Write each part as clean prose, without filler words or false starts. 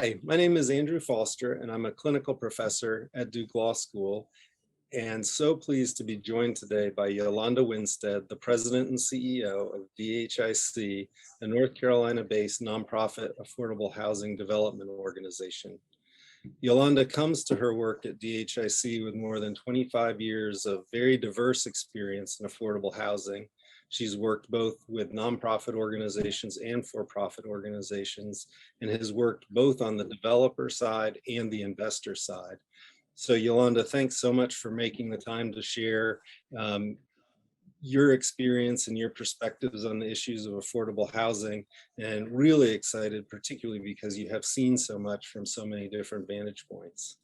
Hi, my name is Andrew Foster, and I'm a clinical professor at Duke Law School, and so pleased to be joined today by Yolanda Winstead, the president and CEO of DHIC, a North Carolina-based nonprofit affordable housing development organization. Yolanda comes to her work at DHIC with more than 25 years of very diverse experience in affordable housing. She's worked both with nonprofit organizations and for-profit organizations, and has worked both on the developer side and the investor side. So Yolanda, thanks so much for making the time to share your experience and your perspectives on the issues of affordable housing, and really excited, particularly because you have seen so much from so many different vantage points.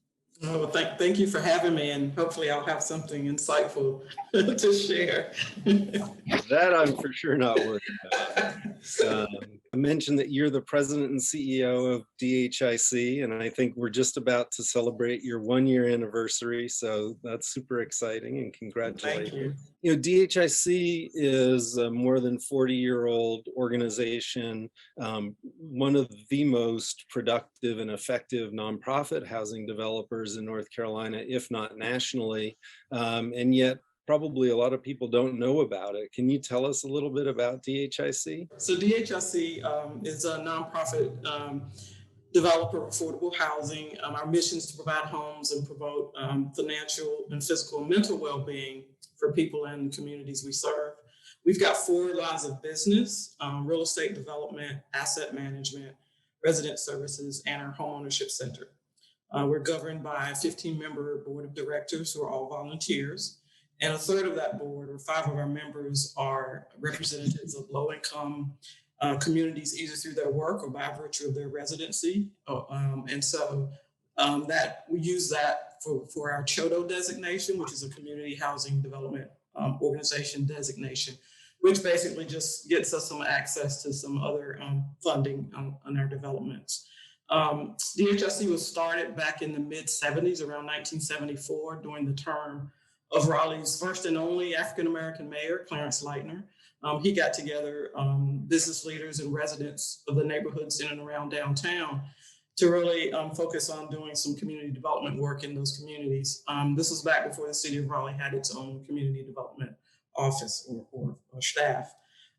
Oh, well, thank you for having me, and hopefully I'll have something insightful to share. That I'm for sure not worried about. I mentioned that you're the president and CEO of DHIC, and I think we're just about to celebrate your 1-year anniversary, so that's super exciting, and congratulations. Thank you. You know, DHIC is a more than 40-year-old organization, one of the most productive and effective nonprofit housing developers in North Carolina, if not nationally, and yet probably a lot of people don't know about it. Can you tell us a little bit about DHIC? So DHIC is a nonprofit developer of affordable housing. Our mission is to provide homes and promote financial and physical and mental well-being for people in the communities we serve. We've got 4 lines of business: real estate development, asset management, resident services, and our homeownership center. We're governed by a 15-member board of directors who are all volunteers. And a third of that board, or 5 of our members, are representatives of low-income communities, either through their work or by virtue of their residency. And so that we use that for our CHODO designation, which is a community housing development organization designation, which basically just gets us some access to some other funding on our developments. DHIC was started back in the mid-70s, around 1974, during the term of Raleigh's first and only African-American mayor, Clarence Leitner. He got together business leaders and residents of the neighborhoods in and around downtown to really focus on doing some community development work in those communities. This was back before the city of Raleigh had its own community development office or staff.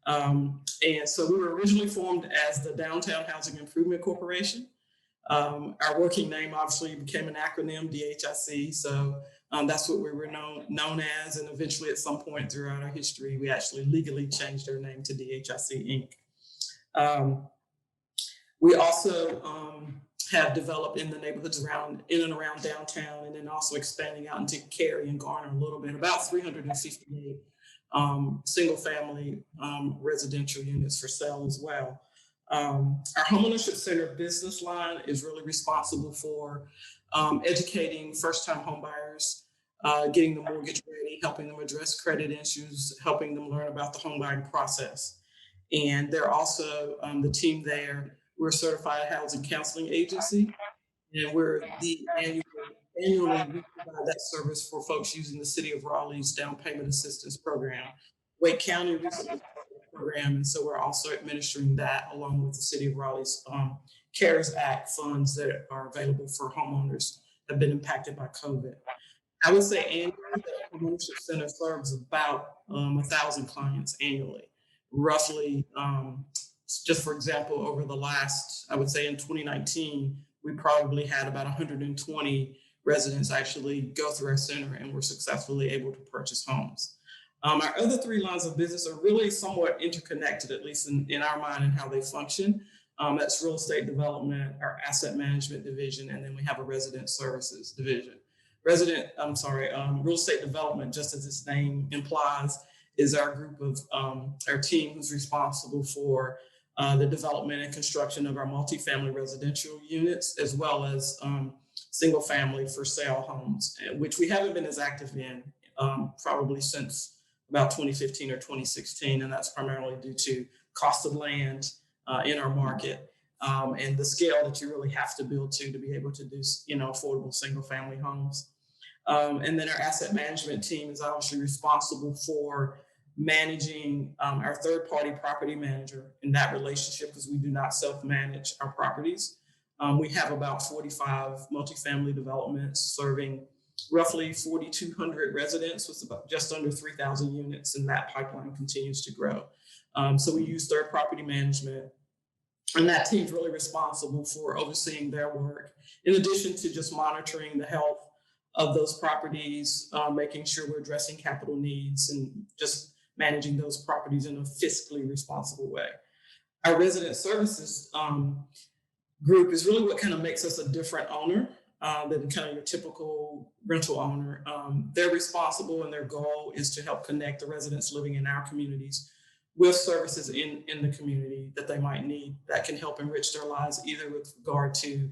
And so we were originally formed as the Downtown Housing Improvement Corporation. Our working name obviously became an acronym, DHIC. So that's what we were known as. And eventually at some point throughout our history, we actually legally changed our name to DHIC Inc. We also have developed in the neighborhoods in and around downtown, and then also expanding out into Cary and Garner a little bit, about 358 single family residential units for sale as well. Our homeownership center business line is really responsible for educating first-time homebuyers, getting the mortgage ready, helping them address credit issues, helping them learn about the home buying process. And they're also the team there. We're a certified housing counseling agency, and we're the annually we provide that service for folks using the City of Raleigh's down payment assistance program. Wake County recently program, and so we're also administering that along with the City of Raleigh's CARES Act funds that are available for homeowners that have been impacted by COVID. I would say annually, the homeownership center serves about 1,000 clients annually. Roughly, just for example, over the last, I would say in 2019, we probably had about 120 residents actually go through our center and were successfully able to purchase homes. Our other 3 lines of business are really somewhat interconnected, at least in our mind, and how they function. That's real estate development, our asset management division, and then we have a resident services division. Real estate development, just as its name implies, is our group of our team who's responsible for the development and construction of our multifamily residential units, as well as single family for sale homes, which we haven't been as active in probably since about 2015 or 2016. And that's primarily due to cost of land in our market and the scale that you really have to build to be able to do, affordable single family homes. And then our asset management team is obviously responsible for managing our third-party property manager in that relationship, because we do not self-manage our properties. We have about 45 multifamily developments serving roughly 4,200 residents with about just under 3,000 units, and that pipeline continues to grow. So we use third property management, and that team's really responsible for overseeing their work, in addition to just monitoring the health of those properties, making sure we're addressing capital needs and just managing those properties in a fiscally responsible way. Our resident services group is really what kind of makes us a different owner than kind of your typical rental owner. They're responsible, and their goal is to help connect the residents living in our communities with services in the community that they might need that can help enrich their lives, either with regard to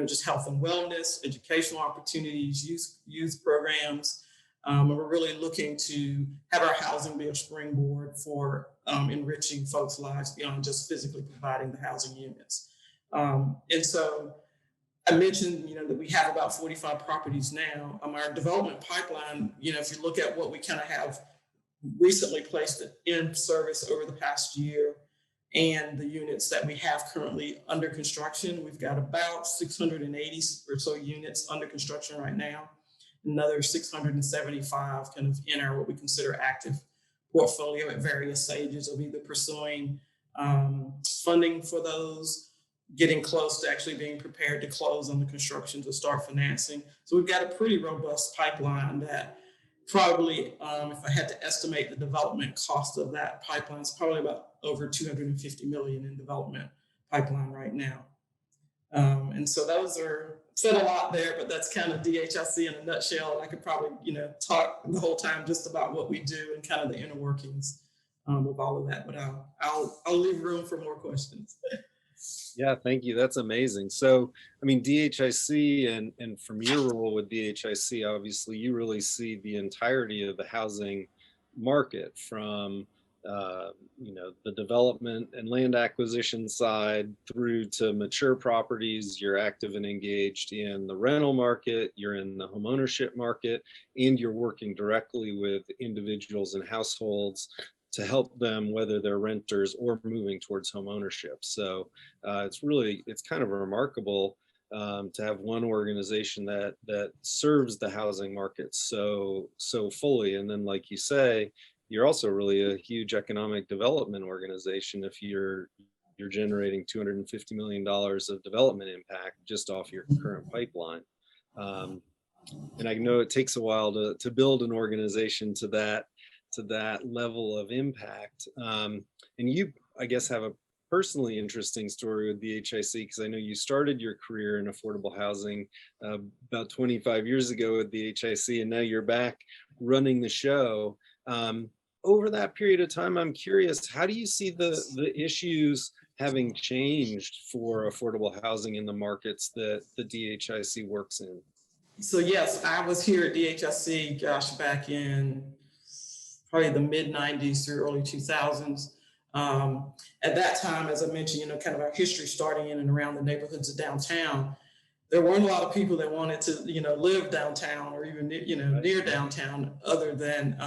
just health and wellness, educational opportunities, youth programs. And we're really looking to have our housing be a springboard for enriching folks' lives beyond just physically providing the housing units. And so I mentioned, that we have about 45 properties now. Our development pipeline, if you look at what we kind of have recently placed in service over the past year and the units that we have currently under construction, we've got about 680 or so units under construction right now. Another 675 kind of in our what we consider active portfolio at various stages of either pursuing funding for those, getting close to actually being prepared to close on the construction to start financing. So we've got a pretty robust pipeline that probably, if I had to estimate the development cost of that pipeline, it's probably about over $250 million in development pipeline right now. And so those are, said a lot there, but that's kind of DHIC in a nutshell. And I could probably, talk the whole time just about what we do and kind of the inner workings of all of that. But I'll leave room for more questions. Yeah, thank you. That's amazing. So, DHIC and from your role with DHIC, obviously, you really see the entirety of the housing market from, the development and land acquisition side through to mature properties. You're active and engaged in the rental market, you're in the homeownership market, and you're working directly with individuals and households to help them, whether they're renters or moving towards home ownership. So it's kind of remarkable to have one organization that serves the housing market so fully. And then, like you say, you're also really a huge economic development organization if you're generating $250 million of development impact just off your current pipeline. And I know it takes a while to build an organization to that level of impact. And you, I guess, have a personally interesting story with DHIC, because I know you started your career in affordable housing about 25 years ago with DHIC, and now you're back running the show. Over that period of time, I'm curious, how do you see the issues having changed for affordable housing in the markets that the DHIC works in? So yes, I was here at DHIC, back in probably the mid 90s through early 2000s. At that time, as I mentioned, kind of our history starting in and around the neighborhoods of downtown, there weren't a lot of people that wanted to, live downtown or even, near downtown, other than,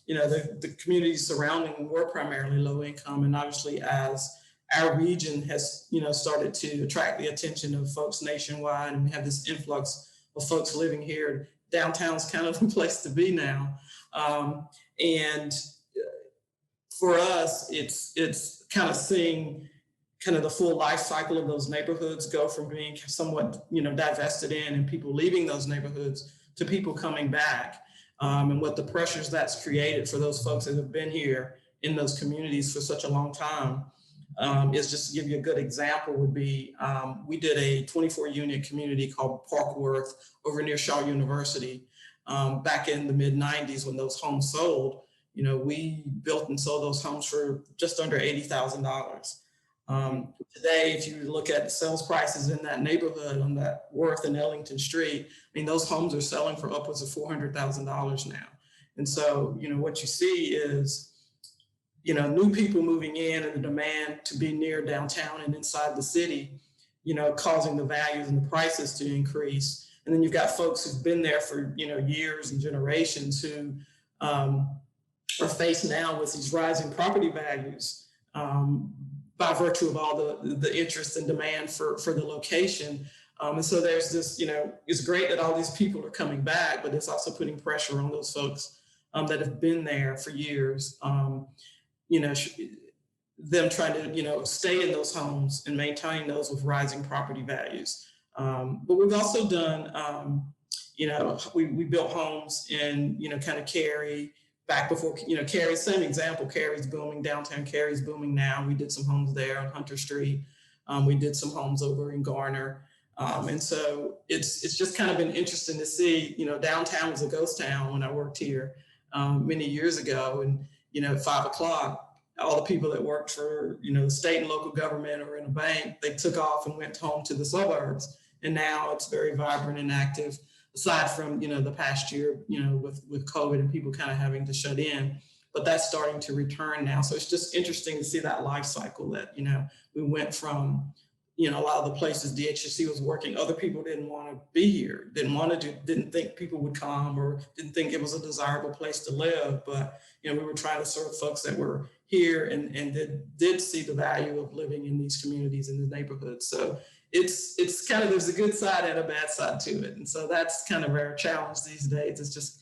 the communities surrounding were primarily low income. And obviously, as our region has, started to attract the attention of folks nationwide, and we have this influx of folks living here, downtown's kind of the place to be now. And for us, it's kind of seeing kind of the full life cycle of those neighborhoods go from being somewhat, divested in and people leaving those neighborhoods to people coming back. And what the pressures that's created for those folks that have been here in those communities for such a long time is, just to give you a good example, would be, we did a 24-unit community called Parkworth over near Shaw University back in the mid 90s when those homes sold. We built and sold those homes for just under $80,000. Today, if you look at the sales prices in that neighborhood on that Worth and Ellington Street, those homes are selling for upwards of $400,000 now. And so, what you see is, new people moving in and the demand to be near downtown and inside the city, causing the values and the prices to increase. And then you've got folks who've been there for, years and generations who are faced now with these rising property values. by virtue of all the interest and demand for the location. And so there's this, it's great that all these people are coming back, but it's also putting pressure on those folks that have been there for years. You know, them trying to, stay in those homes and maintain those with rising property values. But we've also done, we built homes in, kind of Cary back before, Cary, same example, Cary's booming, downtown Cary's booming now. We did some homes there on Hunter Street. We did some homes over in Garner. And so it's just kind of been interesting to see, downtown was a ghost town when I worked here many years ago. And, at 5 o'clock, all the people that worked for, the state and local government or in a bank, they took off and went home to the suburbs. And now it's very vibrant and active, aside from, the past year, with COVID and people kind of having to shut in. But that's starting to return now. So it's just interesting to see that life cycle that, we went from, a lot of the places DHIC was working, other people didn't want to be here, didn't think people would come, or didn't think it was a desirable place to live. But, we were trying to serve folks that were here and did see the value of living in these communities in the neighborhoods. So it's kind of, there's a good side and a bad side to it. And so that's kind of our challenge these days. It's just,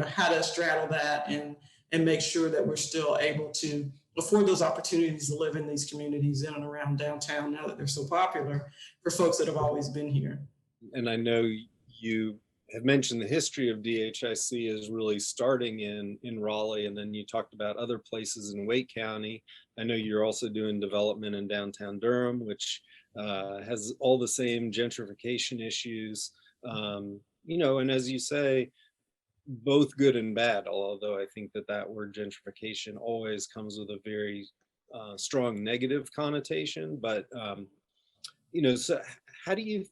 how to straddle that and make sure that we're still able to afford those opportunities to live in these communities in and around downtown now that they're so popular for folks that have always been here. And I know you have mentioned the history of DHIC is really starting in Raleigh, and then you talked about other places in Wake County. I know you're also doing development in downtown Durham, which has all the same gentrification issues, and as you say, both good and bad, although I think that word gentrification always comes with a very strong negative connotation. But so how do you,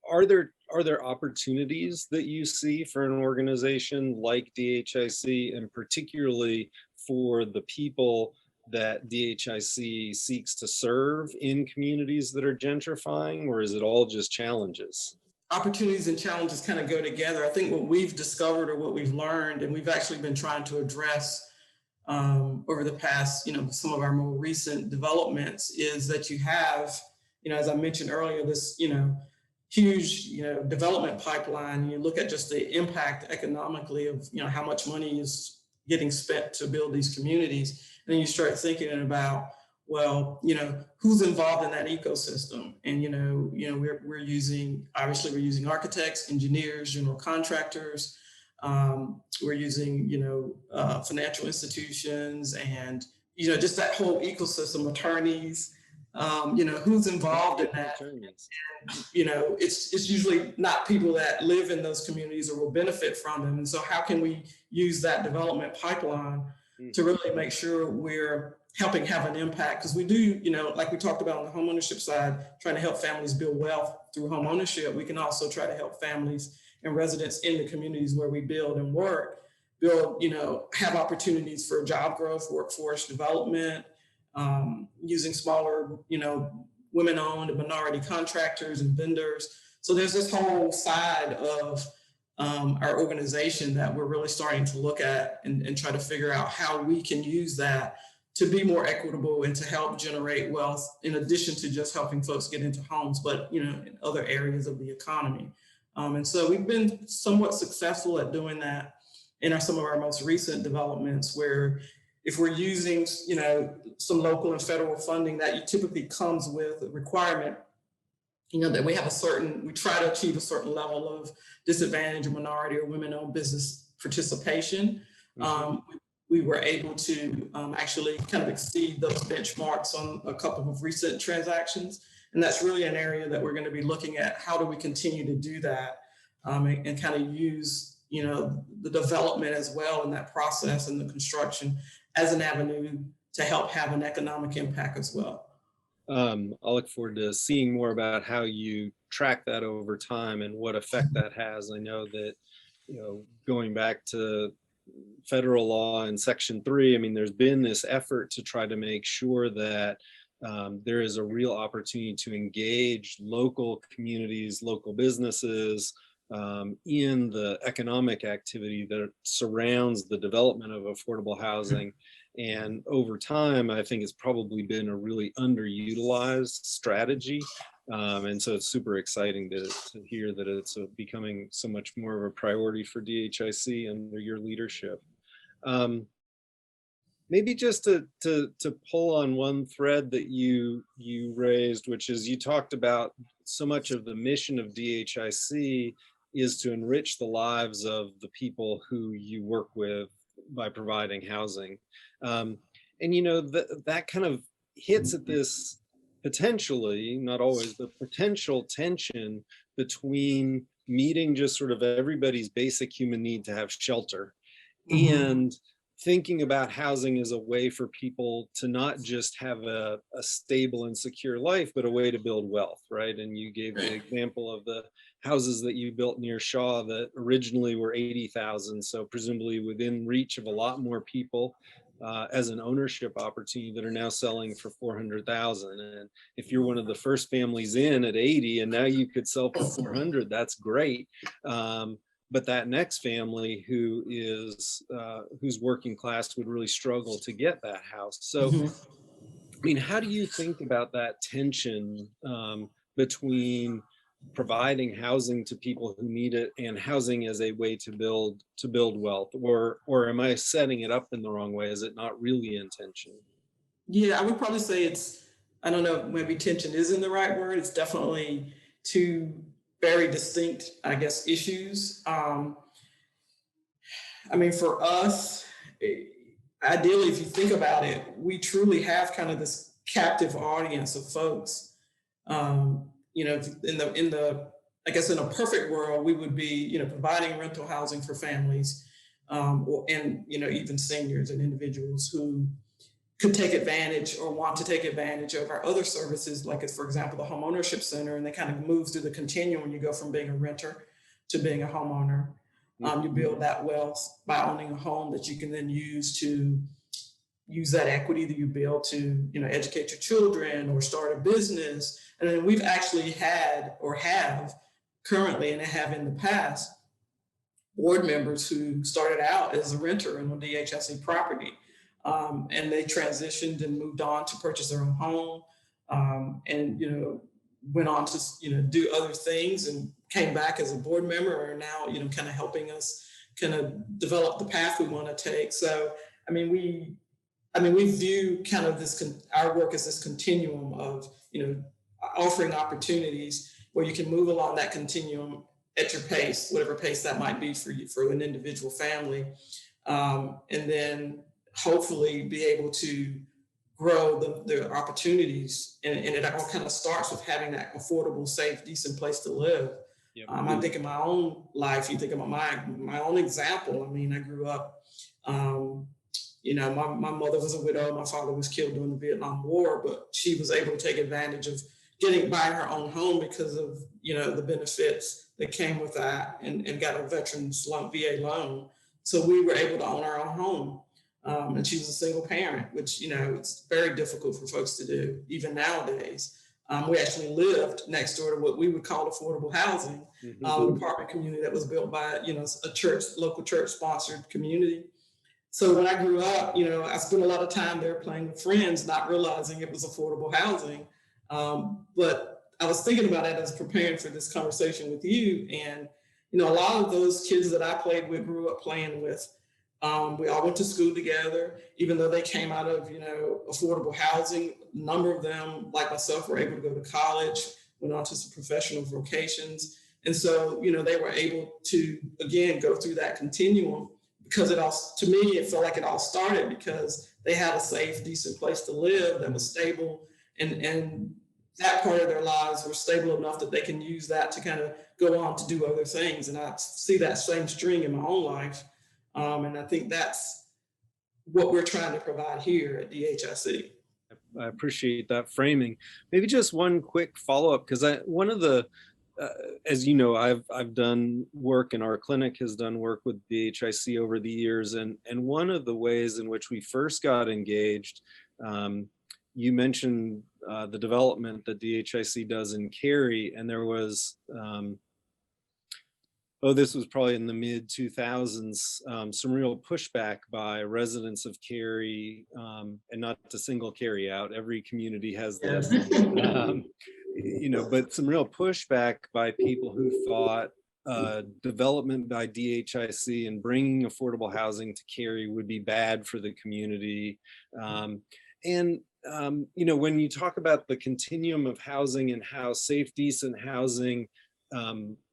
are there opportunities that you see for an organization like DHIC, and particularly for the people that DHIC seeks to serve in communities that are gentrifying, or is it all just challenges? Opportunities and challenges kind of go together. I think what we've discovered or what we've learned, and we've actually been trying to address over the past, some of our more recent developments, is that you have, as I mentioned earlier, this, huge, development pipeline. You look at just the impact economically of, how much money is getting spent to build these communities. And then you start thinking about, well, who's involved in that ecosystem? And, we're using architects, engineers, general contractors. We're using, financial institutions and, just that whole ecosystem, attorneys, who's involved in that. And, it's usually not people that live in those communities or will benefit from them. And so how can we use that development pipeline to really make sure we're helping have an impact? Because we do, like we talked about on the homeownership side, trying to help families build wealth through homeownership. We can also try to help families and residents in the communities where we build and work, have opportunities for job growth, workforce development, using smaller, women-owned and minority contractors and vendors. So there's this whole side of our organization that we're really starting to look at and try to figure out how we can use that to be more equitable and to help generate wealth, in addition to just helping folks get into homes, but in other areas of the economy. And so we've been somewhat successful at doing that in some of our most recent developments, where if we're using some local and federal funding, that typically comes with a requirement, that we try to achieve a certain level of disadvantage or minority or women-owned business participation. We were able to actually kind of exceed those benchmarks on a couple of recent transactions. And that's really an area that we're going to be looking at. How do we continue to do that and kind of use, the development as well in that process and the construction as an avenue to help have an economic impact as well. I'll look forward to seeing more about how you track that over time and what effect that has. I know that, going back to federal law and Section 3, I mean, there's been this effort to try to make sure that there is a real opportunity to engage local communities, local businesses in the economic activity that surrounds the development of affordable housing. And over time, I think it's probably been a really underutilized strategy. And so it's super exciting to hear that it's becoming so much more of a priority for DHIC under your leadership. Maybe just to pull on one thread that you raised, which is you talked about so much of the mission of DHIC is to enrich the lives of the people who you work with by providing housing. And you know, that kind of hits at this potentially, not always, but potential tension between meeting just sort of everybody's basic human need to have shelter and thinking about housing as a way for people to not just have a stable and secure life, but a way to build wealth, right? And you gave the example of the houses that you built near Shaw that originally were 80,000, so presumably within reach of a lot more people as an ownership opportunity that are now selling for 400,000. And if you're one of the first families in at 80 and now you could sell for 400, that's great. But that next family who is who's working class would really struggle to get that house. So, I mean, how do you think about that tension between providing housing to people who need it and housing as a way to build wealth? Or am I setting it up in the wrong way? Is it not really intention? Yeah, I would probably say it's, I don't know, maybe tension isn't the right word. It's definitely two very distinct, I guess, issues. I mean, for us, ideally, if you think about it, we truly have kind of this captive audience of folks. You know, I guess in a perfect world, we would be, you know, providing rental housing for families, and you know, even seniors and individuals who could take advantage or want to take advantage of our other services, like for example, the home ownership center, and they kind of move through the continuum. You go from being a renter to being a homeowner. You build that wealth by owning a home that you can then use that equity that you build to, you know, educate your children or start a business. And then we've actually had or have currently and have in the past board members who started out as a renter in a DHIC property. And they transitioned and moved on to purchase their own home, and, you know, went on to, you know, do other things and came back as a board member, and now, you know, kind of helping us kind of develop the path we want to take. So, I mean, we view kind of our work as this continuum of, you know, offering opportunities where you can move along that continuum at your pace, whatever pace that might be for you, for an individual family. And then hopefully be able to grow the opportunities. And it all kind of starts with having that affordable, safe, decent place to live. Yep. I think in my own life, you think about my own example. I mean, I grew up, you know, my mother was a widow. My father was killed during the Vietnam War, but she was able to take advantage of buying her own home because of, you know, the benefits that came with that, and got a veterans VA loan. So we were able to own our own home. And she was a single parent, which, you know, it's very difficult for folks to do, even nowadays. We actually lived next door to what we would call affordable housing, an apartment community that was built by, you know, a local church sponsored community. So when I grew up, you know, I spent a lot of time there playing with friends, not realizing it was affordable housing. But I was thinking about it as preparing for this conversation with you. And, you know, a lot of those kids that I played with, grew up playing with, we all went to school together, even though they came out of, you know, affordable housing. A number of them, like myself, were able to go to college, went on to some professional vocations. And so, you know, they were able to, again, go through that continuum, because it all, to me, it felt like it all started because they had a safe, decent place to live that was stable, and that part of their lives were stable enough that they can use that to kind of go on to do other things. And I see that same string in my own life. And I think that's what we're trying to provide here at DHIC. I appreciate that framing. Maybe just one quick follow-up, because one of the, as you know, I've done work, and our clinic has done work with DHIC over the years, and one of the ways in which we first got engaged, you mentioned the development that DHIC does in Cary, and there was oh, this was probably in the mid 2000s, some real pushback by residents of Cary, and not to single Cary out, every community has Yeah. this, um, but some real pushback by people who thought development by DHIC and bringing affordable housing to Cary would be bad for the community. And when you talk about the continuum of housing and how safe, decent housing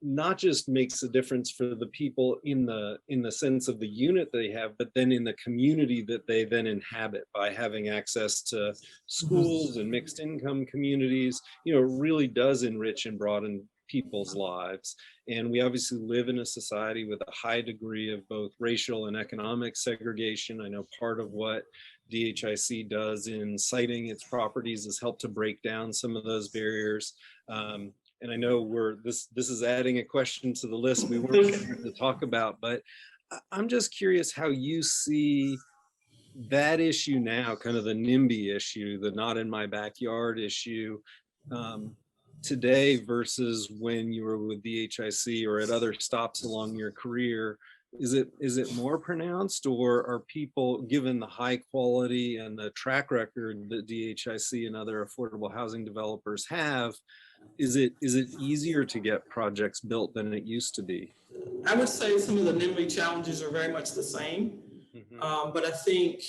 not just makes a difference for the people in the sense of the unit they have, but then in the community that they then inhabit by having access to schools and mixed income communities, it really does enrich and broaden people's lives. And we obviously live in a society with a high degree of both racial and economic segregation. I know part of what DHIC does in citing its properties is help to break down some of those barriers. And I know this is adding a question to the list we weren't prepared to talk about, but I'm just curious how you see that issue now, kind of the NIMBY issue, the not in my backyard issue, today versus when you were with DHIC or at other stops along your career. Is it more pronounced, or are people, given the high quality and the track record that DHIC and other affordable housing developers have, is it easier to get projects built than it used to be? I would say some of the NIMBY challenges are very much the same, but I think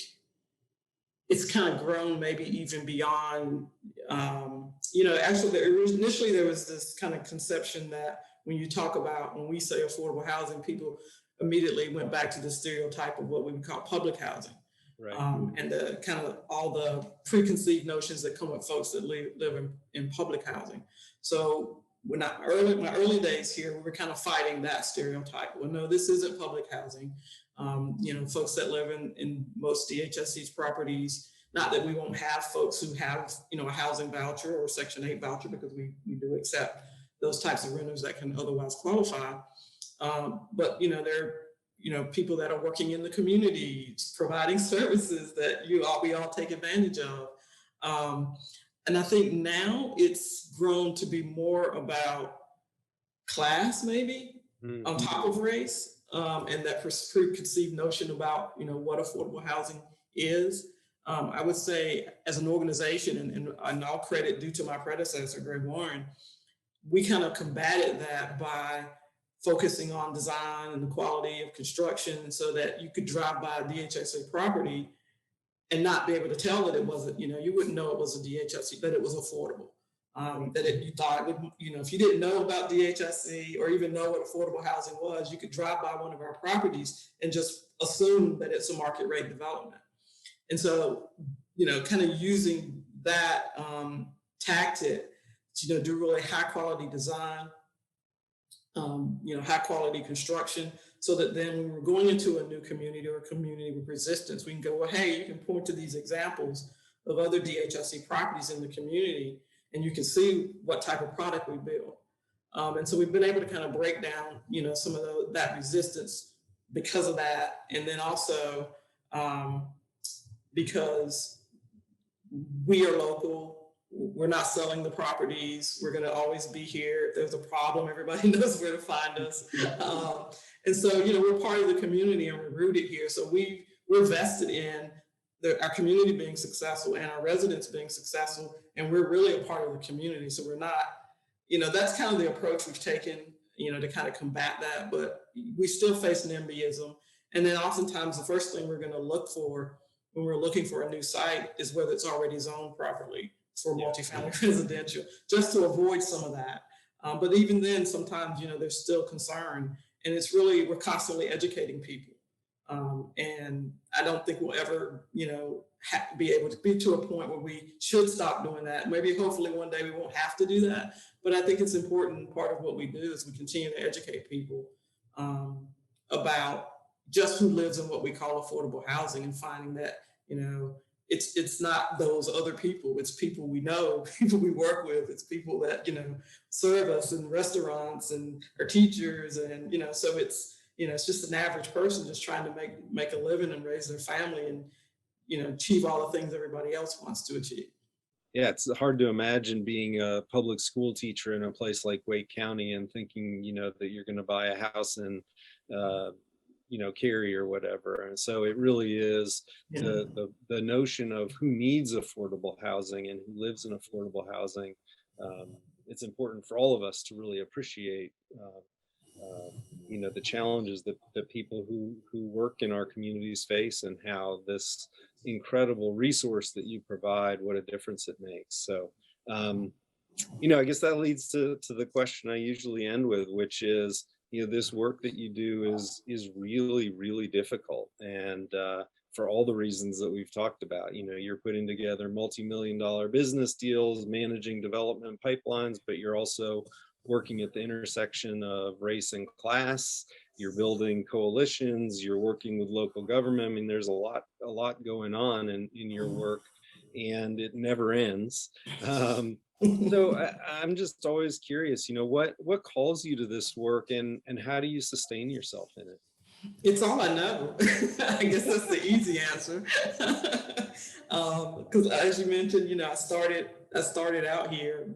it's kind of grown maybe even beyond, actually initially there was this kind of conception that when we say affordable housing, people immediately went back to the stereotype of what we would call public housing. Right. And the kind of all the preconceived notions that come with folks that live in public housing. So my early days here, we were kind of fighting that stereotype. Well, no, this isn't public housing. Folks that live in most DHSC's properties, not that we won't have folks who have, a housing voucher or Section 8 voucher, because we do accept those types of renters that can otherwise qualify. But they're people that are working in the community, providing services that we all take advantage of. And I think now it's grown to be more about class, maybe, on top of race, and that preconceived notion about, what affordable housing is. I would say as an organization, and all credit due to my predecessor, Greg Warren, we kind of combated that by focusing on design and the quality of construction so that you could drive by a DHSC property and not be able to tell that it wasn't, you wouldn't know it was a DHSC, that it was affordable. You thought it would, if you didn't know about DHSC or even know what affordable housing was, you could drive by one of our properties and just assume that it's a market rate development. And so, kind of using that tactic to, do really high quality design, high quality construction, so that then when we're going into a new community or a community with resistance, we can go, well, hey, you can point to these examples of other DHSC properties in the community, and you can see what type of product we build. And so we've been able to kind of break down, some of that resistance because of that. And then also because we are local, we're not selling the properties, we're going to always be here. If there's a problem, everybody knows where to find us. And so, we're part of the community and we're rooted here. So we're vested in our community being successful and our residents being successful. And we're really a part of the community. So we're not, that's kind of the approach we've taken, to kind of combat that. But we still face NIMBYism. And then oftentimes the first thing we're going to look for when we're looking for a new site is whether it's already zoned properly for multifamily residential, just to avoid some of that. But even then, sometimes, there's still concern. And it's really, we're constantly educating people. And I don't think we'll ever, be able to be to a point where we should stop doing that. Maybe hopefully one day we won't have to do that. But I think it's important. Part of what we do is we continue to educate people about just who lives in what we call affordable housing, and finding that, it's not those other people. It's people we know, people we work with. It's people that, serve us in restaurants and are teachers. And, so it's just an average person just trying to make a living and raise their family and, achieve all the things everybody else wants to achieve. Yeah, it's hard to imagine being a public school teacher in a place like Wake County and thinking, that you're going to buy a house in, uh, Cary or whatever. And so it really is Yeah. the notion of who needs affordable housing and who lives in affordable housing. Um, it's important for all of us to really appreciate, the challenges that people who work in our communities face, and how this incredible resource that you provide, what a difference it makes. So, um, I guess that leads to the question I usually end with, which is, this work that you do is really, really difficult. And for all the reasons that we've talked about, you're putting together multi-million-dollar business deals, managing development pipelines, but you're also working at the intersection of race and class. You're building coalitions, you're working with local government. I mean, there's a lot going on in your work, and it never ends. Um, so I'm just always curious, what calls you to this work, and how do you sustain yourself in it? It's all I know. I guess that's the easy answer. Because as you mentioned, I started out here.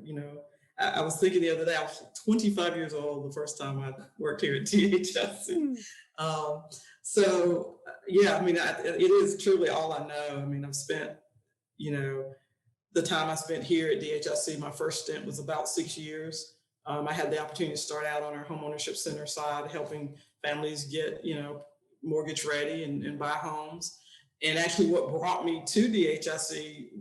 I was thinking the other day, I was 25 years old the first time I worked here at DHIC. Um, so yeah, I mean, it is truly all I know. I mean, I've spent, you know, the time I spent here at DHIC, my first stint was about 6 years. I had the opportunity to start out on our homeownership center side, helping families get, mortgage ready and buy homes. And actually, what brought me to DHIC,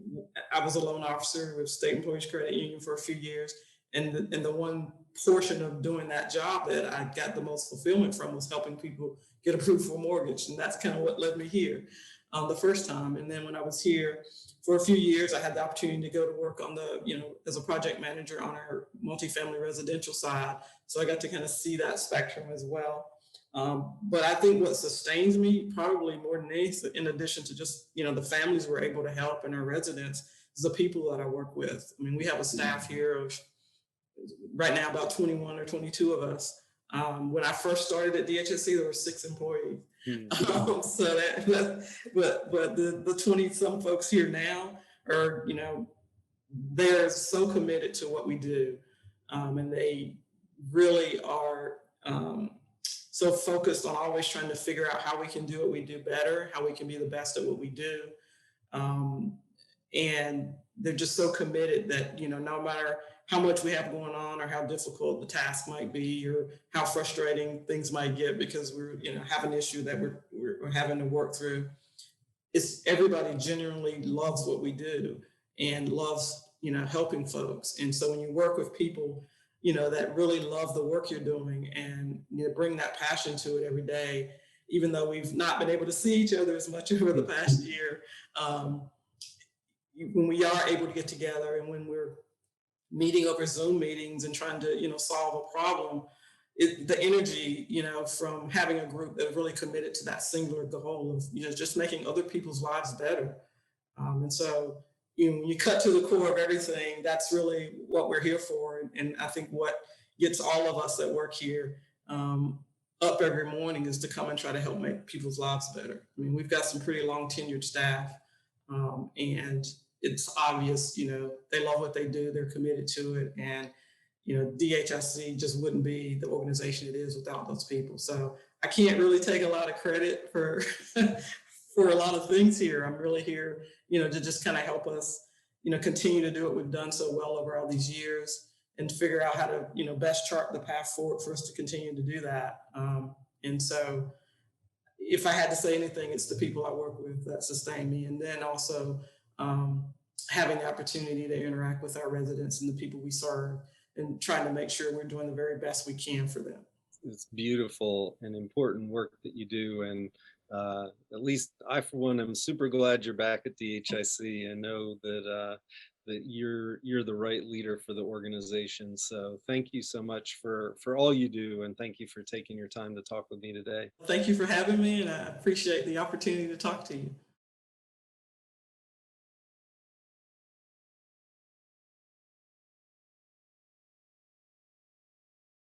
I was a loan officer with State Employees Credit Union for a few years. And the one portion of doing that job that I got the most fulfillment from was helping people get approved for a mortgage. And that's kind of what led me here the first time. And then when I was here for a few years, I had the opportunity to go to work on as a project manager on our multifamily residential side. So I got to kind of see that spectrum as well. But I think what sustains me probably more than anything, in addition to just, the families we're able to help and our residents, is the people that I work with. I mean, we have a staff here of right now about 21 or 22 of us. When I first started at DHSC, there were 6 employees. So but the 20 some folks here now are, they're so committed to what we do. And they really are so focused on always trying to figure out how we can do what we do better, how we can be the best at what we do. And they're just so committed that, no matter how much we have going on or how difficult the task might be or how frustrating things might get because we're, have an issue that we're having to work through, it's everybody genuinely loves what we do and loves, helping folks. And so when you work with people, that really love the work you're doing and bring that passion to it every day, even though we've not been able to see each other as much over the past year, when we are able to get together and when we're meeting over Zoom meetings and trying to, solve a problem, the energy, from having a group that really committed to that singular goal of, just making other people's lives better. And so, when you cut to the core of everything, that's really what we're here for. And I think what gets all of us that work here up every morning is to come and try to help make people's lives better. I mean, we've got some pretty long tenured staff, and it's obvious, they love what they do, they're committed to it. And, DHIC just wouldn't be the organization it is without those people. So I can't really take a lot of credit for for a lot of things here. I'm really here, to just kind of help us, continue to do what we've done so well over all these years and figure out how to, best chart the path forward for us to continue to do that. And so if I had to say anything, it's the people I work with that sustain me. And then also having the opportunity to interact with our residents and the people we serve and trying to make sure we're doing the very best we can for them. It's beautiful and important work that you do, and at least I, for one, am super glad you're back at DHIC. I know that you're the right leader for the organization. So thank you so much for all you do, and thank you for taking your time to talk with me today. Thank you for having me, and I appreciate the opportunity to talk to you.